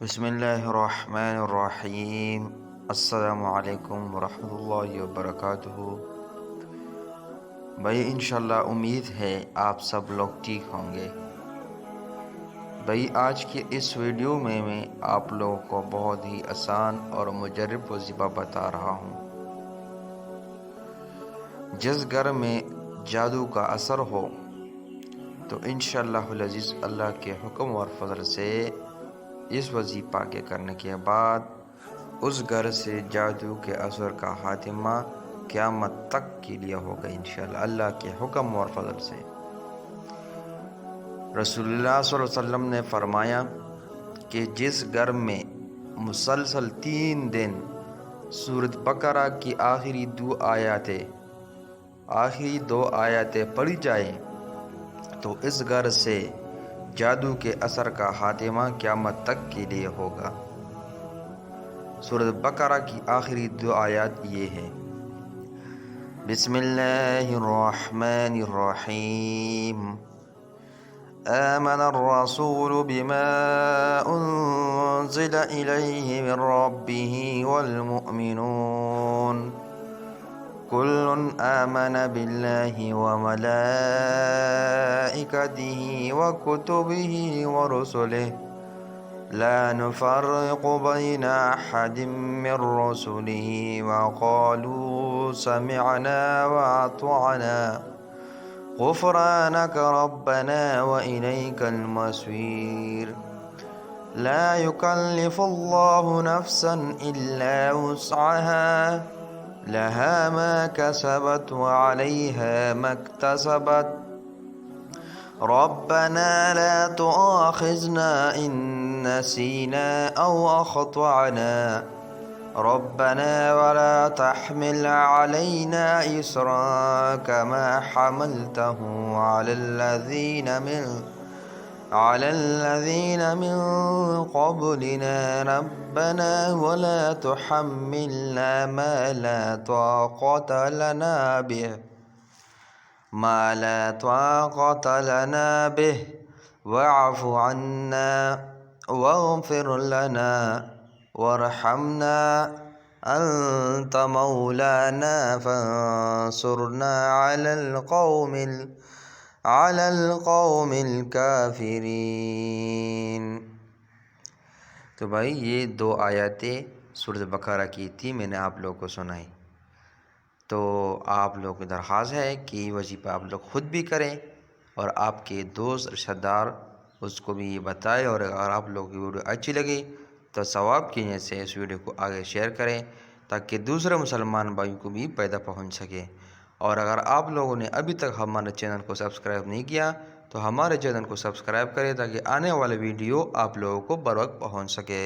بسم اللہ الرحمن الرحیم۔ السلام علیکم ورحمۃ اللہ وبرکاتہ۔ بھائی انشاءاللہ امید ہے آپ سب لوگ ٹھیک ہوں گے۔ بھائی آج کے اس ویڈیو میں آپ لوگوں کو بہت ہی آسان اور مجرب وظیفہ بتا رہا ہوں۔ جس گھر میں جادو کا اثر ہو تو انشاءاللہ العزیز اللہ کے حکم اور فضل سے اس وظیفہ کے کرنے کے بعد اس گھر سے جادو کے اثر کا خاتمہ قیامت تک کے لیے ہوگا انشاءاللہ اللہ کے حکم اور فضل سے۔ رسول اللہ صلی اللہ علیہ وسلم نے فرمایا کہ جس گھر میں مسلسل 3 دن سورۃ بقرہ کی آخری 2 آیاتیں پڑھی جائیں تو اس گھر سے جادو کے اثر کا خاتمہ قیامت تک کے لیے ہوگا۔ سورۃ بقرہ کی آخری 2 آیات یہ ہیں: بسم اللہ الرحمن الرحیم، آمن الرسول بما انزل الیہ من ربہ والمؤمنون كل آمن بالله وملائكته وكتبه ورسله لا نفرق بين أحد من رسله وقالوا سمعنا وأطعنا غفرانك ربنا وإليك المصير لا يكلف الله نفسا إلا وسعها لها ما كسبت وعليها ما اكتسبت ربنا لا تؤاخذنا إن نسينا أو أخطأنا ربنا ولا تحمل علينا إصرا كما حملته على الذين من قبلنا ربنا ولا تحملنا ما لا طاقة لنا به واعف عنا واغفر لنا وارحمنا أنت مولانا فانصرنا على القوم الكافرین۔ تو بھائی یہ 2 آیاتیں سورۃ بقرہ کی تھی، میں نے آپ لوگوں کو سنائی۔ تو آپ لوگوں کی درخواست ہے کہ یہ وظیفہ آپ لوگ خود بھی کریں اور آپ کے دوست رشتہ دار اس کو بھی یہ بتائیں، اور اگر آپ لوگوں کی ویڈیو اچھی لگی تو ثواب کی نیت سے اس ویڈیو کو آگے شیئر کریں تاکہ دوسرے مسلمان بھائیوں کو بھی پیدا پہنچ سکے۔ اور اگر آپ لوگوں نے ابھی تک ہمارے چینل کو سبسکرائب نہیں کیا تو ہمارے چینل کو سبسکرائب کریں تاکہ آنے والے ویڈیو آپ لوگوں کو بر وقت پہنچ سکے۔